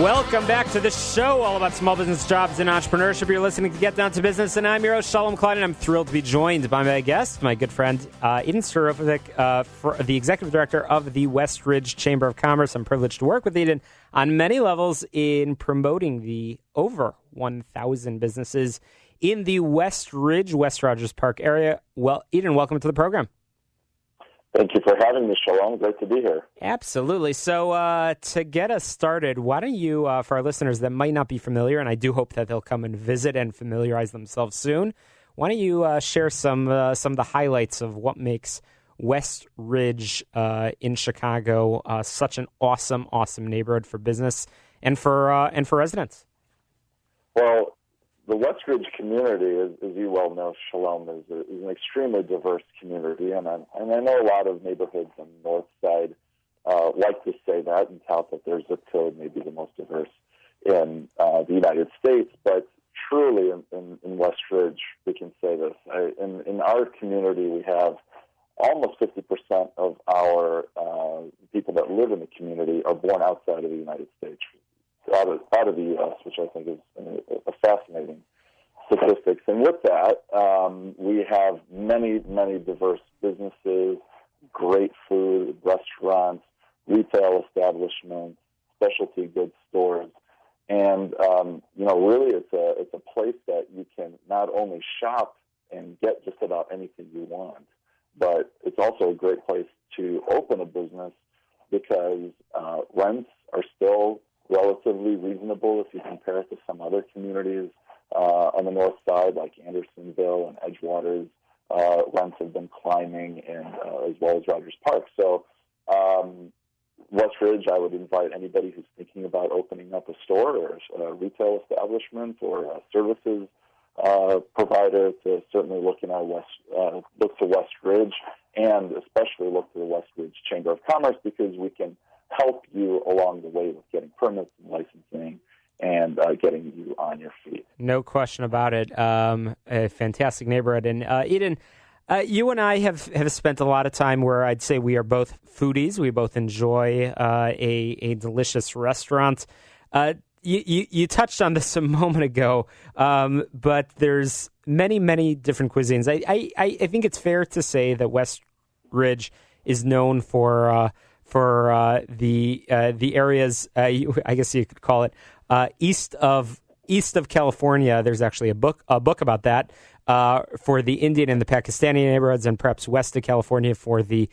Welcome back to the show, all about small business, jobs, and entrepreneurship. You're listening to Get Down to Business, and I'm your host, Shalom, Klein, and I'm thrilled to be joined by my guest, my good friend, Edin Seferovic, the Executive Director of the West Ridge Chamber of Commerce. I'm privileged to work with Edin on many levels in promoting the over 1,000 businesses in the West Ridge, West Rogers Park area. Well, Edin, welcome to the program. Thank you for having me, Shalom. Great to be here. Absolutely. So to get us started, why don't you, for our listeners that might not be familiar, and I do hope that they'll come and visit and familiarize themselves soon, why don't you share some of the highlights of what makes West Ridge in Chicago such an awesome neighborhood for business and for residents? Well, the West Ridge community, as you well know, Shalom, is an extremely diverse community, and I know a lot of neighborhoods on the north side like to say that and tout that their zip code may be the most diverse in the United States, but truly in West Ridge, we can say this. In our community, we have almost 50% of our people that live in the community are born outside of the United States, out of the U.S., which I think is a fascinating statistics. And with that, we have many diverse businesses, great food, restaurants, retail establishments, specialty goods stores, and really it's a place that you can not only shop and get just about anything you want, but it's also a great place to open a business because rents are still relatively reasonable if you compare it to some other communities on the north side, like Andersonville and Edgewater's. Rents have been climbing, and as well as Rogers Park. So West Ridge, I would invite anybody who's thinking about opening up a store or a retail establishment or a services provider to certainly look to West Ridge, and especially look to the West Ridge Chamber of Commerce, because we can help you along the way with getting permits and licensing and getting you on your feet. No question about it. A fantastic neighborhood. And Edin, you and I have spent a lot of time where I'd say we are both foodies. We both enjoy a delicious restaurant. You touched on this a moment ago, but there's many different cuisines. I think it's fair to say that West Ridge is known for the areas, I guess you could call it, east of California. There's actually a book about that for the Indian and the Pakistani neighborhoods, and perhaps west of California for the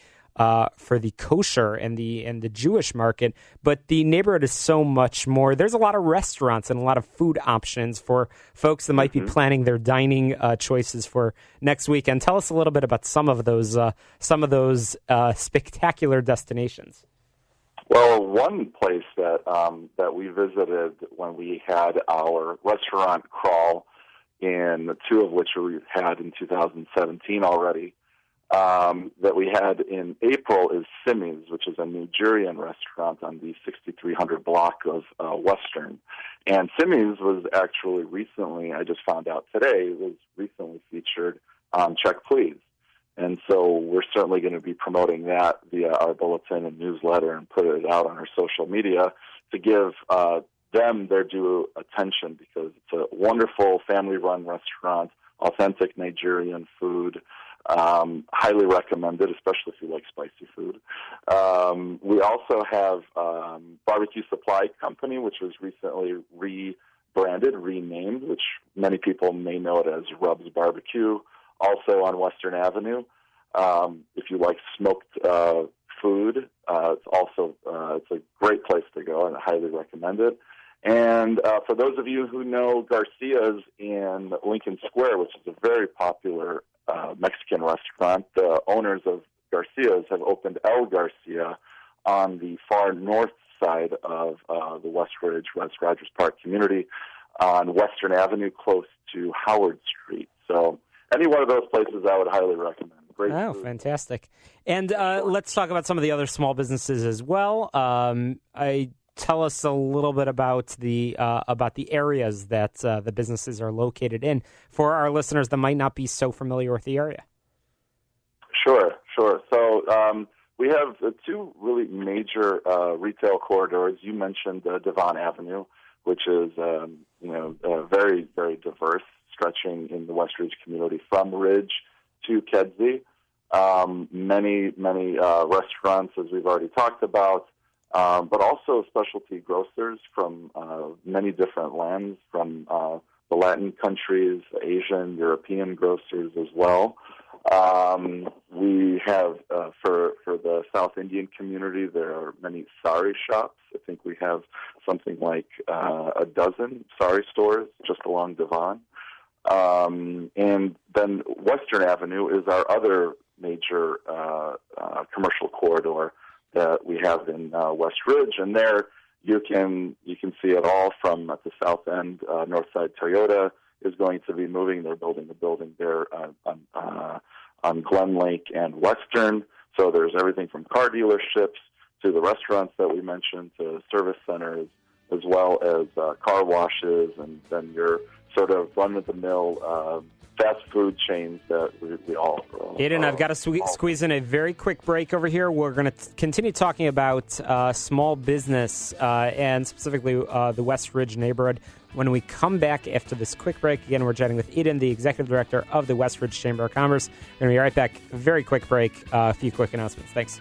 kosher and the Jewish market. But the neighborhood is so much more. There's a lot of restaurants and a lot of food options for folks that might be planning their dining choices for next weekend. Tell us a little bit about some of those spectacular destinations. Well, one place that we visited when we had our restaurant crawl, in two of which we had in 2017 already, that we had in April is Simi's, which is a Nigerian restaurant on the 6300 block of Western. And Simi's was actually recently, I just found out today, was recently featured on Check Please. And so we're certainly going to be promoting that via our bulletin and newsletter and put it out on our social media to give them their due attention, because it's a wonderful family-run restaurant, authentic Nigerian food, highly recommended, especially if you like spicy food. We also have Barbecue Supply Company, which was recently rebranded, renamed, which many people may know it as Rub's Barbecue, also on Western Avenue. If you like smoked food, it's a great place to go, and I highly recommend it. And for those of you who know Garcia's in Lincoln Square, which is a very popular Mexican restaurant, the owners of Garcia's have opened El Garcia on the far north side of the West Ridge, West Rogers Park community on Western Avenue, close to Howard Street. So any one of those places I would highly recommend. Great food. Fantastic. And let's talk about some of the other small businesses as well. Tell us a little bit about the areas that the businesses are located in for our listeners that might not be so familiar with the area. Sure. So We have two really major retail corridors. You mentioned Devon Avenue, which is very, very diverse, stretching in the West Ridge community from Ridge to Kedzie. Many restaurants, as we've already talked about, but also specialty grocers from many different lands, from the Latin countries, Asian, European grocers as well. We have, for the South Indian community, there are many sari shops. I think we have something like a dozen sari stores just along Devon. And then Western Avenue is our other major commercial corridor that we have in West Ridge, and there you can see it all from at the south end. Northside Toyota is going to be moving. They're building a building there on Glen Lake and Western. So there's everything from car dealerships to the restaurants that we mentioned to service centers, as well as car washes, and then your sort of run-of-the-mill fast food chains that we all... Edin, I've got to squeeze in a very quick break over here. We're going to continue talking about small business and specifically the West Ridge neighborhood. When we come back after this quick break, again, we're chatting with Edin, the Executive Director of the West Ridge Chamber of Commerce. We're going to be right back. A very quick break. A few quick announcements. Thanks.